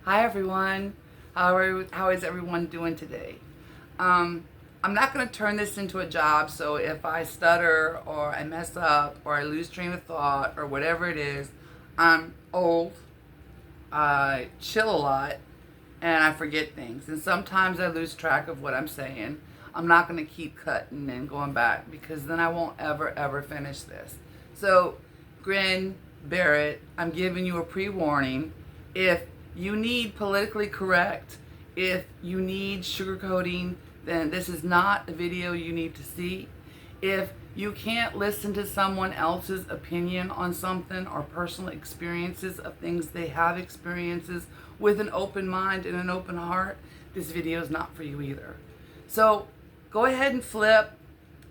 Hi everyone. How is everyone doing today? I'm not going to turn this into a job, so if I stutter or I mess up or I lose train of thought or whatever it is, I'm old, I chill a lot, and I forget things. And sometimes I lose track of what I'm saying. I'm not going to keep cutting and going back because then I won't ever finish this. So, Grin, Barrett, I'm giving you a pre-warning. If you need politically correct, if you need sugarcoating, then this is not a video you need to see. If you can't listen to someone else's opinion on something or personal experiences of things they have experiences with an open mind and an open heart, this video is not for you either. So go ahead and flip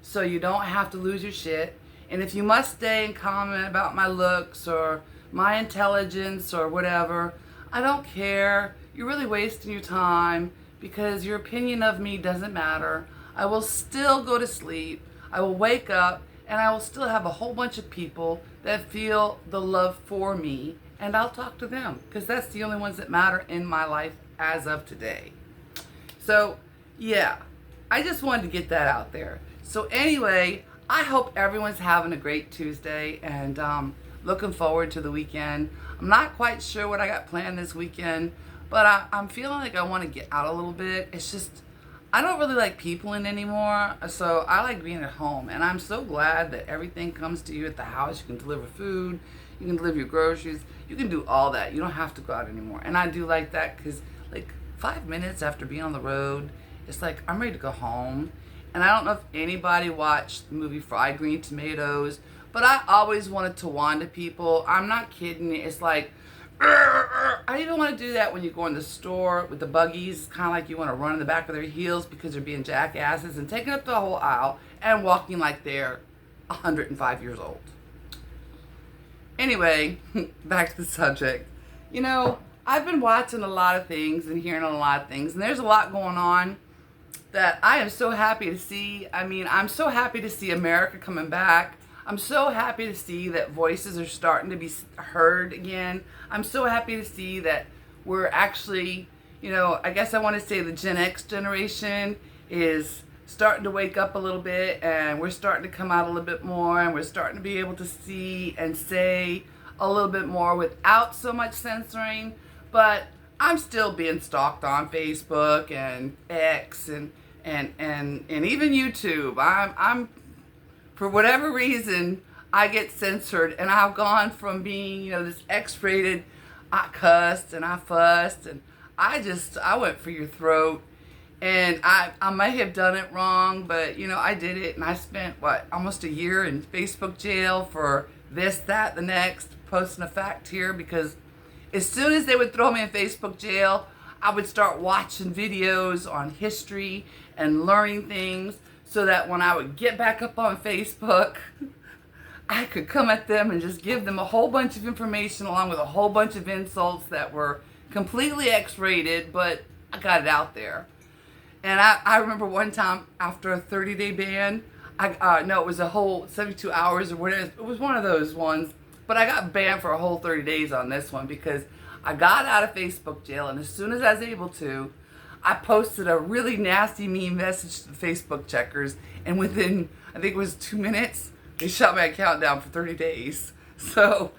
so you don't have to lose your shit. And if you must stay and comment about my looks or my intelligence or whatever, I don't care. You're really wasting your time because your opinion of me doesn't matter. I will still go to sleep. I will wake up and I will still have a whole bunch of people that feel the love for me, and I'll talk to them because that's the only ones that matter in my life as of today. So, yeah, I just wanted to get that out there. So anyway, I hope everyone's having a great Tuesday and looking forward to the weekend. I'm not quite sure what I got planned this weekend, but I'm feeling like I want to get out a little bit. It's just, I don't really like peopling anymore, so I like being at home. And I'm so glad that everything comes to you at the house. You can deliver food, you can deliver your groceries, you can do all that. You don't have to go out anymore. And I do like that because, like, 5 minutes after being on the road, it's like I'm ready to go home. And I don't know if anybody watched the movie Fried Green Tomatoes, but I always wanted Tawanda people. I'm not kidding. It's like, I even want to do that when you go in the store with the buggies. Kind of like you want to run in the back of their heels because they're being jackasses and taking up the whole aisle and walking like they're 105 years old. Anyway, back to the subject. You know, I've been watching a lot of things and hearing a lot of things, and there's a lot going on that I am so happy to see. I mean, I'm so happy to see America coming back. I'm so happy to see that voices are starting to be heard again. I'm so happy to see that we're actually, you know, I guess I want to say the Gen X generation is starting to wake up a little bit, and we're starting to come out a little bit more, and we're starting to be able to see and say a little bit more without so much censoring. But I'm still being stalked on Facebook and X and even YouTube. I'm for whatever reason I get censored, and I've gone from being, you know, this X-rated, I cussed and I fussed and I went for your throat, and I may have done it wrong, but you know, I did it, and I spent almost a year in Facebook jail for this, that, the next, posting a fact here, because as soon as they would throw me in Facebook jail, I would start watching videos on history and learning things so that when I would get back up on Facebook, I could come at them and just give them a whole bunch of information along with a whole bunch of insults that were completely X-rated, but I got it out there. And I remember one time after a 30-day ban, no, it was a whole 72 hours or whatever. It was one of those ones. But I got banned for a whole 30 days on this one because I got out of Facebook jail, and as soon as I was able to, I posted a really nasty mean message to the Facebook checkers, and within, I think it was 2 minutes, they shut my account down for 30 days. So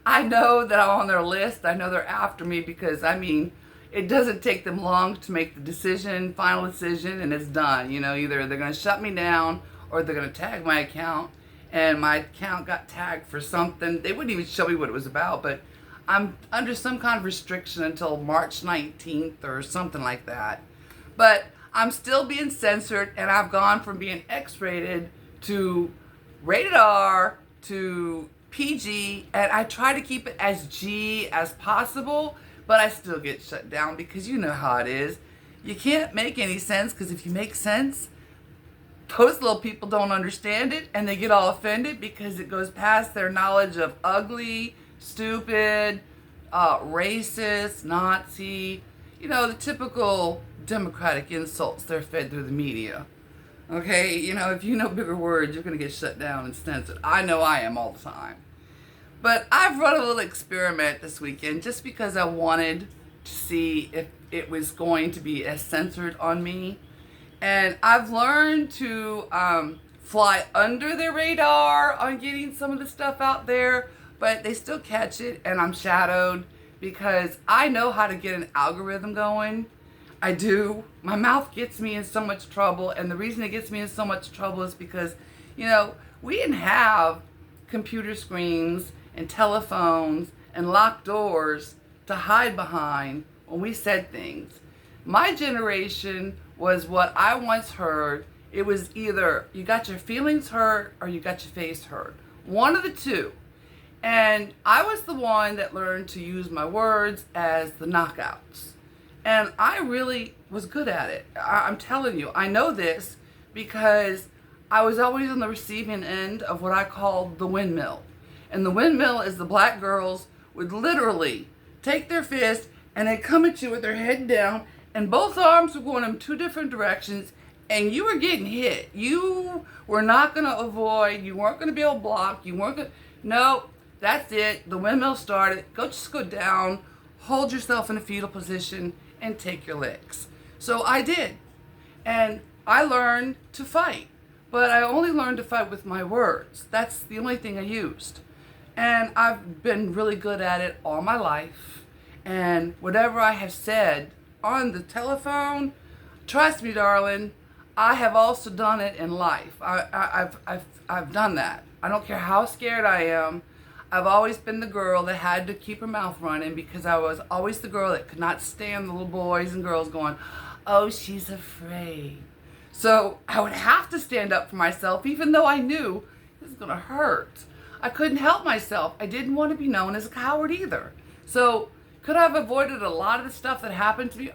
I know that I'm on their list. I know they're after me because, I mean, it doesn't take them long to make the decision, final decision, and it's done. You know, either they're going to shut me down or they're going to tag my account. And my account got tagged for something. They wouldn't even show me what it was about, but I'm under some kind of restriction until March 19th or something like that. But I'm still being censored, and I've gone from being X-rated to rated R to PG, and I try to keep it as G as possible, but I still get shut down because you know how it is. You can't make any sense, because if you make sense, those little people don't understand it, and they get all offended because it goes past their knowledge of ugly, stupid, racist, Nazi, you know, the typical Democratic insults they're fed through the media. Okay, you know, if you know bigger words, you're going to get shut down and censored. I know I am all the time. But I've run a little experiment this weekend just because I wanted to see if it was going to be as censored on me. And I've learned to fly under the radar on getting some of the stuff out there, but they still catch it, and I'm shadowed because I know how to get an algorithm going. I do. My mouth gets me in so much trouble, and the reason it gets me in so much trouble is because, we didn't have computer screens and telephones and locked doors to hide behind when we said things. My generation was what I once heard. It was either you got your feelings hurt or you got your face hurt. One of the two. And I was the one that learned to use my words as the knockouts. And I really was good at it. I'm telling you, I know this because I was always on the receiving end of what I call the windmill. And the windmill is the black girls would literally take their fist and they'd come at you with their head down and both arms were going in two different directions and you were getting hit. You were not going to avoid. You weren't going to be able to block. You weren't going to... No, that's it. The windmill started. Just go down, hold yourself in a fetal position, and take your licks. So I did. And I learned to fight. But I only learned to fight with my words. That's the only thing I used. And I've been really good at it all my life. And whatever I have said on the telephone, trust me, darling, I have also done it in life. I've done that. I don't care how scared I am. I've always been the girl that had to keep her mouth running because I was always the girl that could not stand the little boys and girls going, oh, she's afraid. So I would have to stand up for myself even though I knew it was going to hurt. I couldn't help myself. I didn't want to be known as a coward either. So could I have avoided a lot of the stuff that happened to me?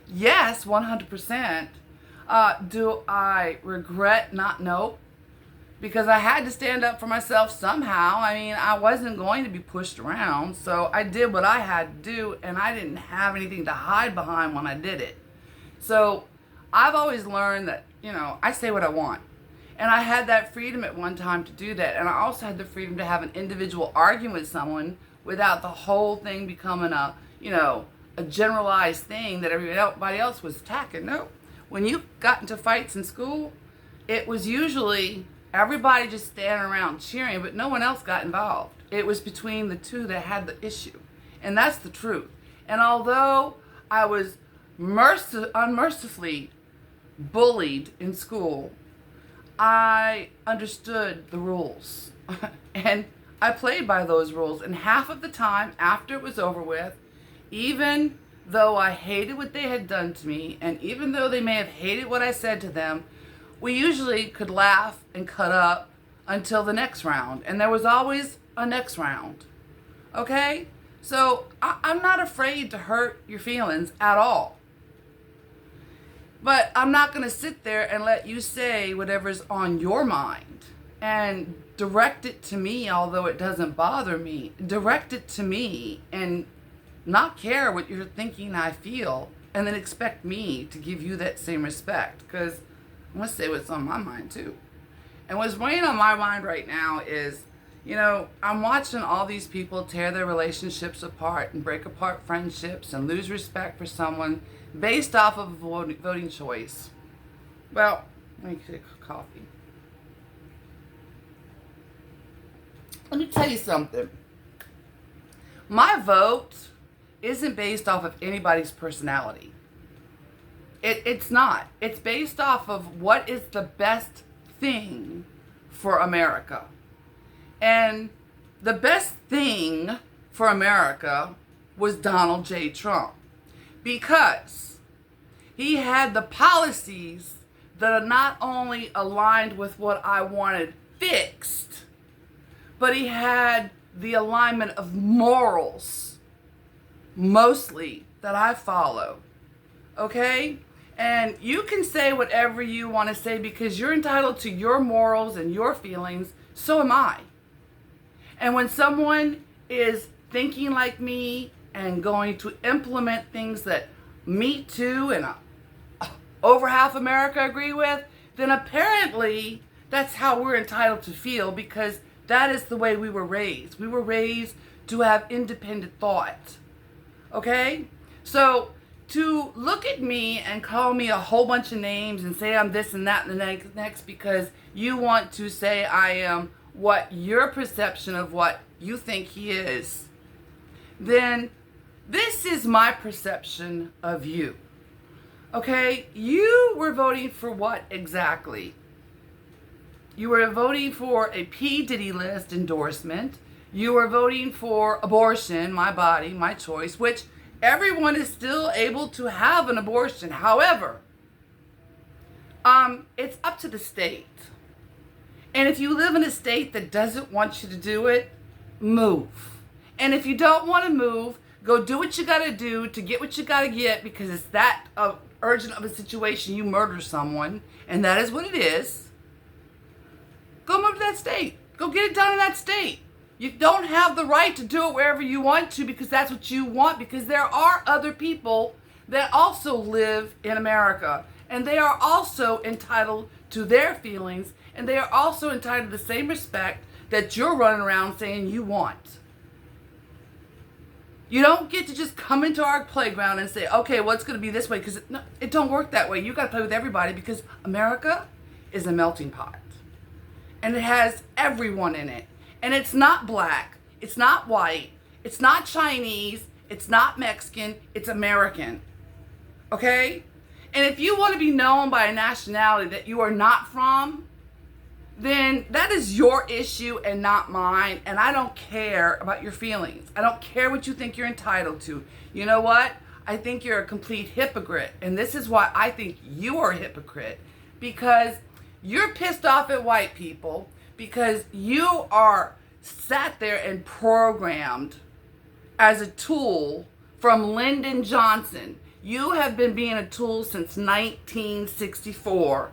Yes, 100%. Do I regret not? No. Because I had to stand up for myself somehow. I mean, I wasn't going to be pushed around. So I did what I had to do, and I didn't have anything to hide behind when I did it. So I've always learned that, I say what I want. And I had that freedom at one time to do that. And I also had the freedom to have an individual argument with someone without the whole thing becoming a generalized thing that everybody else was attacking. No. When you got into fights in school, it was usually everybody just standing around cheering, but no one else got involved. It was between the two that had the issue. And that's the truth. And although I was unmercifully bullied in school, I understood the rules. And I played by those rules. And half of the time, after it was over with, even though I hated what they had done to me, and even though they may have hated what I said to them, we usually could laugh and cut up until the next round. And there was always a next round. Okay? So I'm not afraid to hurt your feelings at all. But I'm not going to sit there and let you say whatever's on your mind and direct it to me, although it doesn't bother me. Direct it to me and not care what you're thinking I feel, and then expect me to give you that same respect, because I'm going to say what's on my mind too. And what's weighing on my mind right now is, I'm watching all these people tear their relationships apart and break apart friendships and lose respect for someone based off of a voting choice. Well, let me take a coffee. Let me tell you something. My vote isn't based off of anybody's personality. It's not. It's based off of what is the best thing for America. And the best thing for America was Donald J. Trump. Because he had the policies that are not only aligned with what I wanted fixed, but he had the alignment of morals, mostly, that I follow. Okay? And you can say whatever you want to say because you're entitled to your morals and your feelings. So am I. And when someone is thinking like me and going to implement things that me too and over half America agree with, then apparently that's how we're entitled to feel, because that is the way we were raised. We were raised to have independent thought. Okay? So to look at me and call me a whole bunch of names and say I'm this and that and the next because you want to say I am what your perception of what you think he is, then this is my perception of you. Okay? You were voting for what exactly? You were voting for a P. Diddy list endorsement. You were voting for abortion, my body, my choice, which everyone is still able to have an abortion. However, it's up to the state. And if you live in a state that doesn't want you to do it, move. And if you don't want to move, go do what you got to do to get what you got to get, because it's that urgent of a situation. You murder someone, and that is what it is. Go move to that state. Go get it done in that state. You don't have the right to do it wherever you want to because that's what you want, because there are other people that also live in America, and they are also entitled to their feelings, and they are also entitled to the same respect that you're running around saying you want. You don't get to just come into our playground and say, okay, well, it's going to be this way, because it don't work that way. You got to play with everybody, because America is a melting pot, and it has everyone in it. And it's not black, it's not white, it's not Chinese, it's not Mexican, it's American. Okay? And if you want to be known by a nationality that you are not from, then that is your issue and not mine. And I don't care about your feelings. I don't care what you think you're entitled to. You know what? I think you're a complete hypocrite. And this is why I think you are a hypocrite. Because you're pissed off at white people, because you are sat there and programmed as a tool from Lyndon Johnson. You have been being a tool since 1964,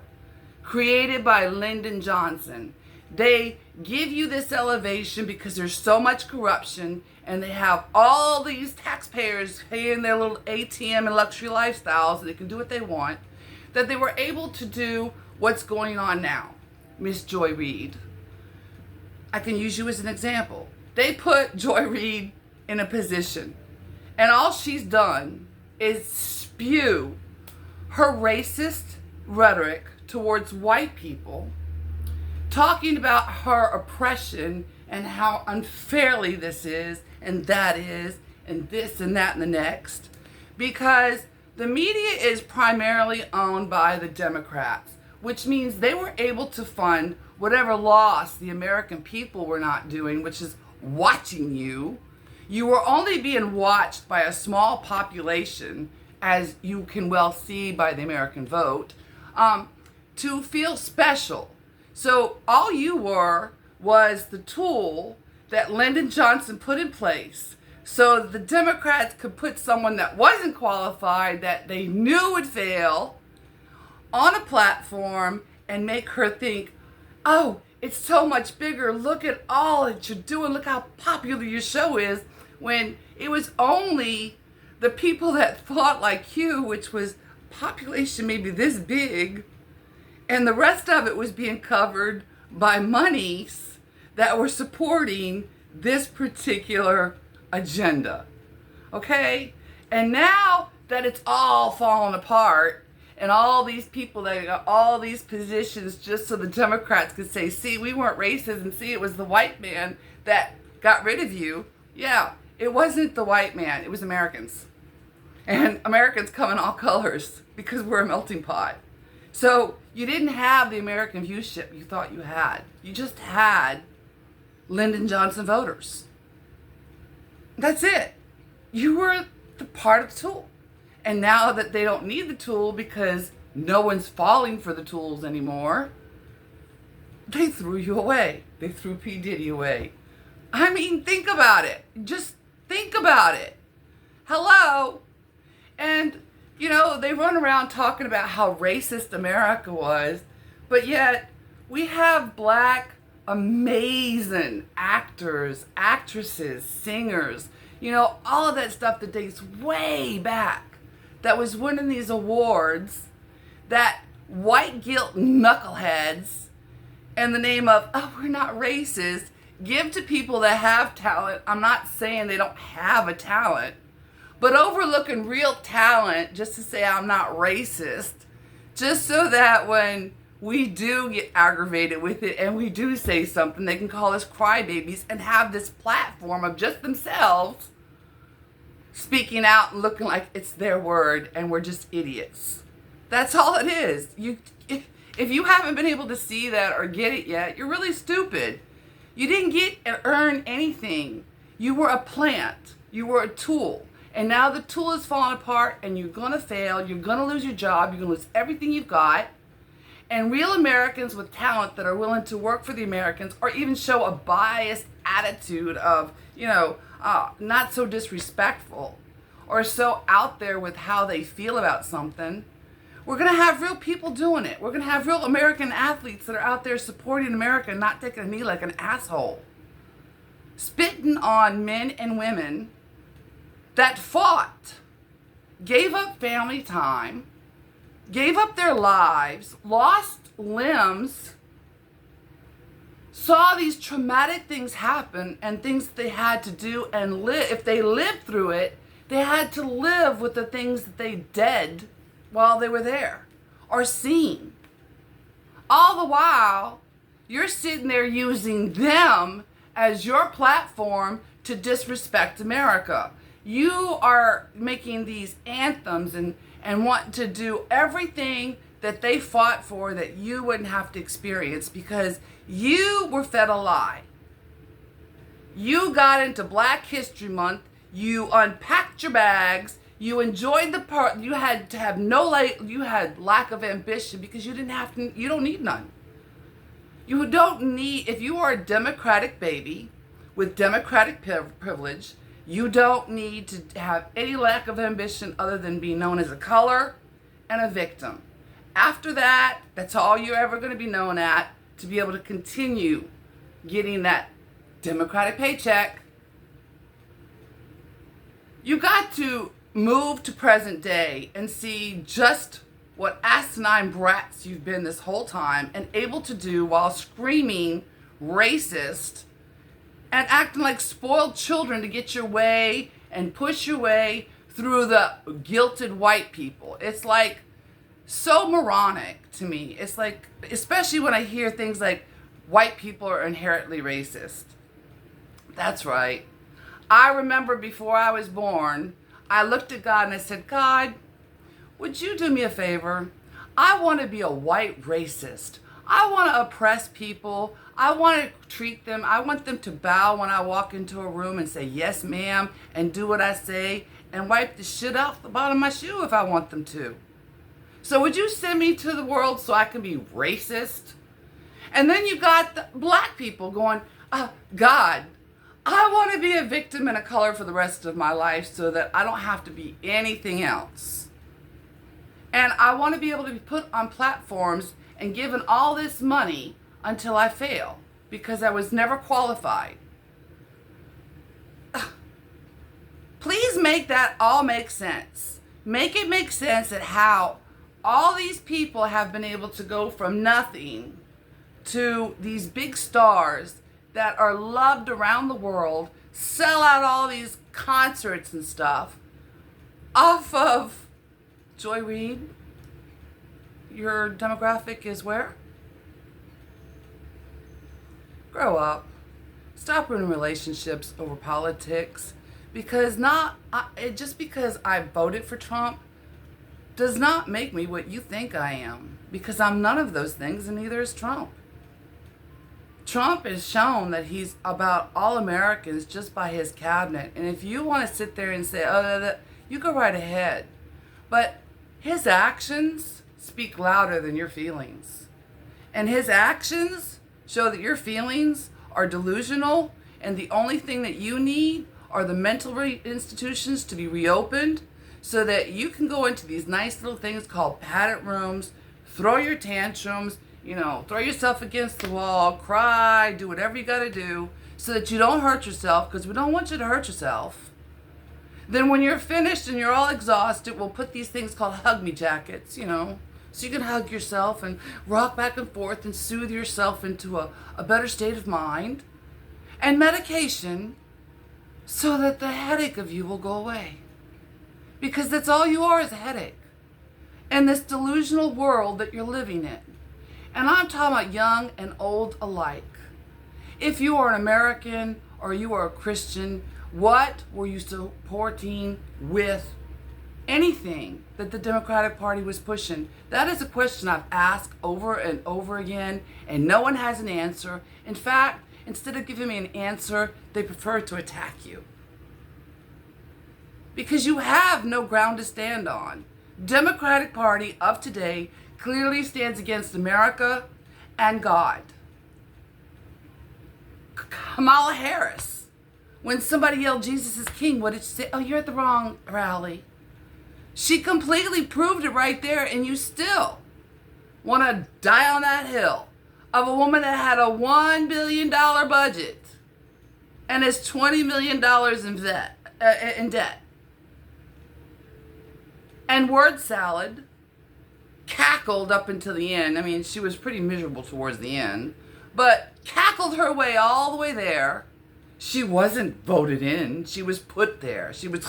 created by Lyndon Johnson. They give you this elevation because there's so much corruption, and they have all these taxpayers paying their little ATM and luxury lifestyles so they can do what they want, that they were able to do what's going on now. Miss Joy Reid, I can use you as an example. They put Joy Reid in a position, and all she's done is spew her racist rhetoric towards white people, talking about her oppression and how unfairly this is, and that is, and this and that and the next, because the media is primarily owned by the Democrats, which means they were able to fund whatever loss the American people were not doing, which is watching you. You were only being watched by a small population, as you can well see by the American vote, to feel special. So all you were was the tool that Lyndon Johnson put in place so the Democrats could put someone that wasn't qualified, that they knew would fail, on a platform and make her think, oh, it's so much bigger. Look at all that you're doing. Look how popular your show is. When it was only the people that thought like you, which was population maybe this big, and the rest of it was being covered by monies that were supporting this particular agenda. Okay? And now that it's all fallen apart, and all these people that got all these positions just so the Democrats could say, see, we weren't racist, and see, it was the white man that got rid of you. Yeah, it wasn't the white man, it was Americans. And Americans come in all colors because we're a melting pot. So you didn't have the American viewship you thought you had. You just had Lyndon Johnson voters. That's it. You were the part of the tool. And now that they don't need the tool because no one's falling for the tools anymore, they threw you away. They threw P. Diddy away. I mean, think about it. Just think about it. Hello? And, you know, they run around talking about how racist America was, but yet we have black, amazing actors, actresses, singers, you know, all of that stuff that dates way back, that was winning these awards, that white guilt knuckleheads, in the name of, oh, we're not racist, give to people that have talent. I'm not saying they don't have a talent, but overlooking real talent just to say I'm not racist, just so that when we do get aggravated with it and we do say something, they can call us crybabies and have this platform of just themselves speaking out and looking like it's their word and we're just idiots. That's all it is. If you haven't been able to see that or get it yet, you're really stupid. You didn't get and earn anything. You were a plant. You were a tool. And now the tool is falling apart and you're going to fail. You're going to lose your job. You're going to lose everything you've got. And real Americans with talent that are willing to work for the Americans or even show a biased attitude of, not so disrespectful or so out there with how they feel about something. We're going to have real people doing it. We're going to have real American athletes that are out there supporting America and not taking a knee like an asshole. Spitting on men and women that fought, gave up family time, gave up their lives, lost limbs, saw these traumatic things happen and things they had to do and live. If they lived through it, they had to live with the things that they did while they were there or seen. All the while, you're sitting there using them as your platform to disrespect America. You are making these anthems and want to do everything that they fought for that you wouldn't have to experience because you were fed a lie. You got into Black History Month, you unpacked your bags, you enjoyed the part, you had to have you had lack of ambition because you don't need none. You don't need, if you are a Democratic baby with Democratic privilege, you don't need to have any lack of ambition other than being known as a color and a victim. After that, that's all you're ever going to be known at to be able to continue getting that Democratic paycheck. You got to move to present day and see just what asinine brats you've been this whole time and able to do while screaming racist and acting like spoiled children to get your way and push your way through the guilted white people. It's like so moronic to me. It's like, especially when I hear things like white people are inherently racist. That's right. I remember before I was born, I looked at God and I said, God, would you do me a favor? I want to be a white racist. I want to oppress people. I want to treat them. I want them to bow when I walk into a room and say, yes, ma'am, and do what I say and wipe the shit off the bottom of my shoe if I want them to. So would you send me to the world so I can be racist? And then you got the black people going, God, I want to be a victim and a color for the rest of my life so that I don't have to be anything else. And I want to be able to be put on platforms and given all this money until I fail because I was never qualified. Please make that all make sense. Make it make sense at how all these people have been able to go from nothing to these big stars that are loved around the world, sell out all these concerts and stuff off of Joy Reid. Your demographic is where? Grow up. Stop ruining relationships over politics because just because I voted for Trump does not make me what you think I am because I'm none of those things and neither is Trump. Trump has shown that he's about all Americans just by his cabinet. And if you want to sit there and say, you go right ahead. But his actions speak louder than your feelings. And his actions show that your feelings are delusional and the only thing that you need are the mental institutions to be reopened so that you can go into these nice little things called padded rooms, throw your tantrums, throw yourself against the wall, cry, do whatever you got to do so that you don't hurt yourself because we don't want you to hurt yourself. Then when you're finished and you're all exhausted, we'll put these things called hug me jackets, so you can hug yourself and rock back and forth and soothe yourself into a better state of mind and medication so that the headache of you will go away. Because that's all you are, is a headache. In this delusional world that you're living in. And I'm talking about young and old alike. If you are an American or you are a Christian, what were you supporting with anything that the Democratic Party was pushing? That is a question I've asked over and over again, and no one has an answer. In fact, instead of giving me an answer, they prefer to attack you. Because you have no ground to stand on. Democratic Party of today clearly stands against America and God. Kamala Harris, when somebody yelled Jesus is King, what did she say? Oh, you're at the wrong rally. She completely proved it right there, and you still want to die on that hill of a woman that had a $1 billion budget and is $20 million in debt. And word salad cackled up until the end. I mean, she was pretty miserable towards the end, but cackled her way all the way there. She wasn't voted in. She was put there. She was...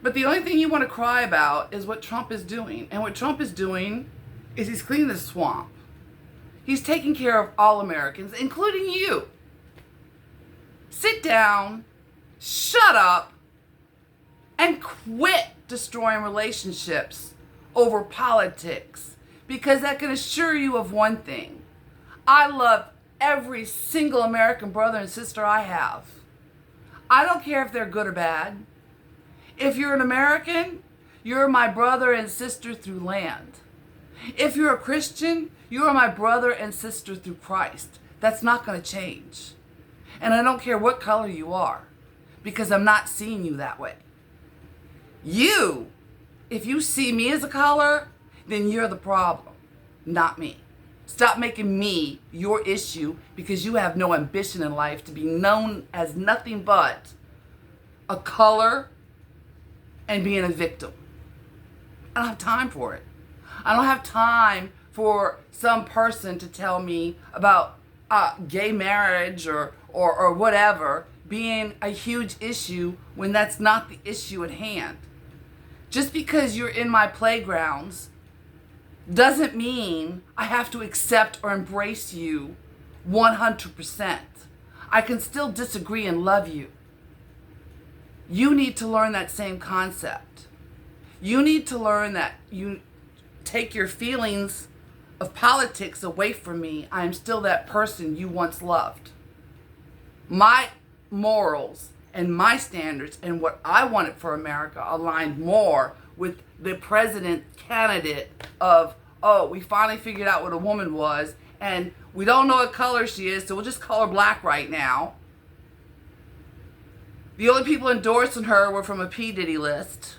But the only thing you want to cry about is what Trump is doing. And what Trump is doing is he's cleaning the swamp. He's taking care of all Americans, including you. Sit down, shut up, and quit destroying relationships over politics. Because I can assure you of one thing. I love every single American brother and sister I have. I don't care if they're good or bad. If you're an American, you're my brother and sister through land. If you're a Christian, you are my brother and sister through Christ. That's not going to change. And I don't care what color you are, because I'm not seeing you that way. You, if you see me as a color, then you're the problem, not me. Stop making me your issue, because you have no ambition in life to be known as nothing but a color and being a victim. I don't have time for it. I don't have time for some person to tell me about gay marriage or whatever being a huge issue when that's not the issue at hand. Just because you're in my playgrounds doesn't mean I have to accept or embrace you 100%. I can still disagree and love you. You need to learn that same concept. You need to learn that you take your feelings of politics away from me. I am still that person you once loved. My morals and my standards and what I wanted for America aligned more with the president candidate of, oh, we finally figured out what a woman was, and we don't know what color she is, so we'll just call her black right now. The only people endorsing her were from a P. Diddy list.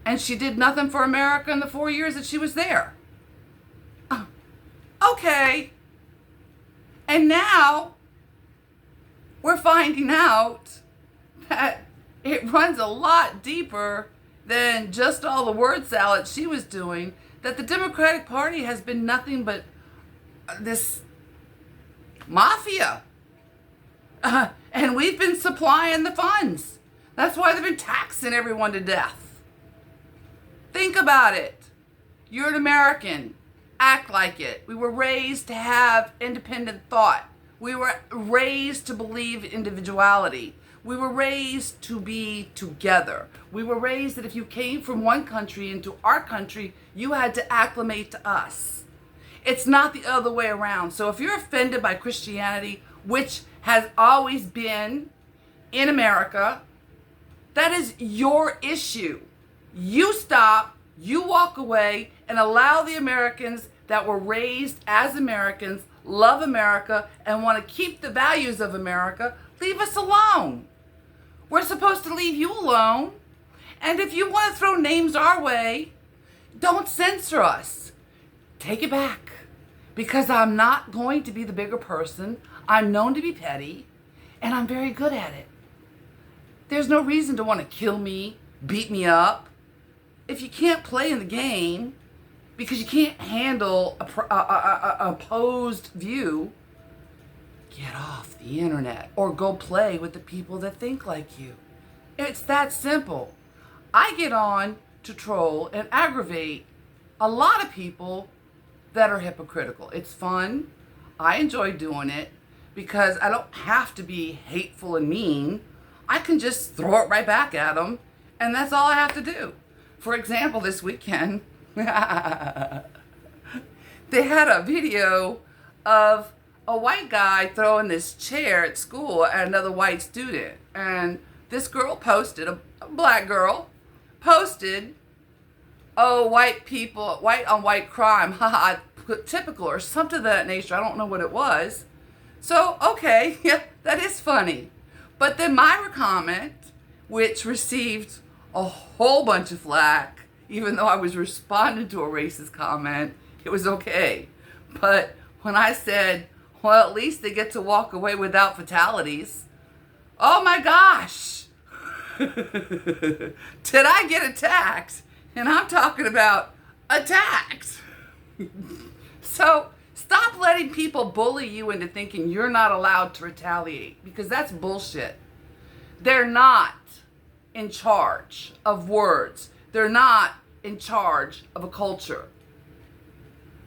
And she did nothing for America in the 4 years that she was there. Okay. And now we're finding out that it runs a lot deeper than just all the word salad she was doing, that the Democratic Party has been nothing but this mafia. And we've been supplying the funds. That's why they've been taxing everyone to death. Think about it. You're an American. Act like it. We were raised to have independent thought. We were raised to believe individuality. We were raised to be together. We were raised that if you came from one country into our country, you had to acclimate to us. It's not the other way around. So if you're offended by Christianity, which has always been in America, that is your issue. You stop, you walk away, and allow the Americans that were raised as Americans, love America, and want to keep the values of America, leave us alone. We're supposed to leave you alone. And if you want to throw names our way, don't censor us. Take it back. Because I'm not going to be the bigger person. I'm known to be petty, and I'm very good at it. There's no reason to want to kill me, beat me up. If you can't play in the game because you can't handle a opposed view, get off the internet or go play with the people that think like you. It's that simple. I get on to troll and aggravate a lot of people that are hypocritical. It's fun. I enjoy doing it because I don't have to be hateful and mean. I can just throw it right back at them, and that's all I have to do. For example, this weekend, they had a video of a white guy throwing this chair at school at another white student. And this girl posted, a black girl, posted, "Oh, white people, white on white crime, haha, typical," or something of that nature. I don't know what it was. So, okay, yeah, that is funny. But then my comment, which received a whole bunch of flack, even though I was responding to a racist comment, it was okay. But when I said, well, at least they get to walk away without fatalities, oh my gosh, did I get attacked? And I'm talking about attacked. So stop letting people bully you into thinking you're not allowed to retaliate, because that's bullshit. They're not in charge of words. They're not in charge of a culture.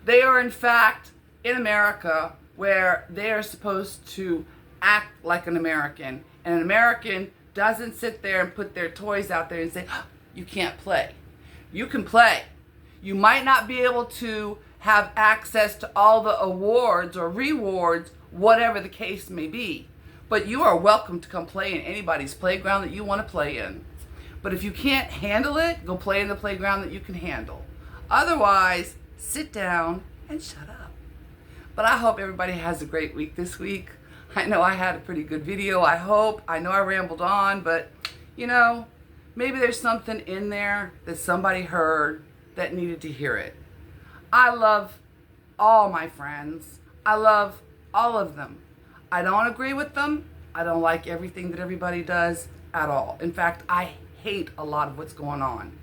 They are, in fact, in America, where they are supposed to act like an American. And an American doesn't sit there and put their toys out there and say, oh, you can't play. You can play. You might not be able to have access to all the awards or rewards, whatever the case may be. But you are welcome to come play in anybody's playground that you want to play in. But if you can't handle it, go play in the playground that you can handle. Otherwise, sit down and shut up. But I hope everybody has a great week this week. I know I had a pretty good video, I hope. I know I rambled on, but, you know, maybe there's something in there that somebody heard that needed to hear it. I love all my friends. I love all of them. I don't agree with them. I don't like everything that everybody does at all. In fact, I hate a lot of what's going on.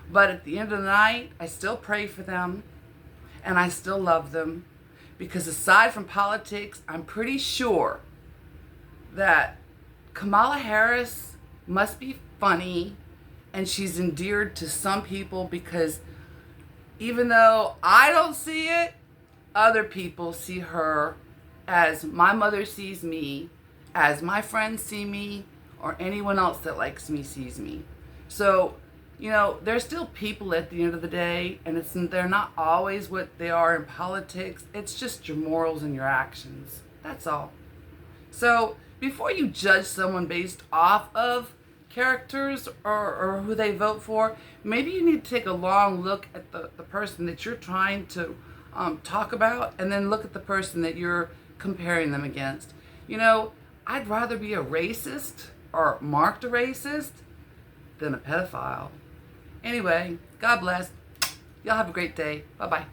But at the end of the night, I still pray for them, and I still love them, because aside from politics, I'm pretty sure that Kamala Harris must be funny, and she's endeared to some people, because even though I don't see it, other people see her as my mother sees me, as my friends see me, or anyone else that likes me sees me. So, you know, they're still people at the end of the day, and they're not always what they are in politics. It's just your morals and your actions. That's all. So before you judge someone based off of characters or who they vote for, maybe you need to take a long look at the person that you're trying to talk about, and then look at the person that you're comparing them against. You know, I'd rather be a racist or marked a racist than a pedophile. Anyway, God bless. Y'all have a great day. Bye-bye.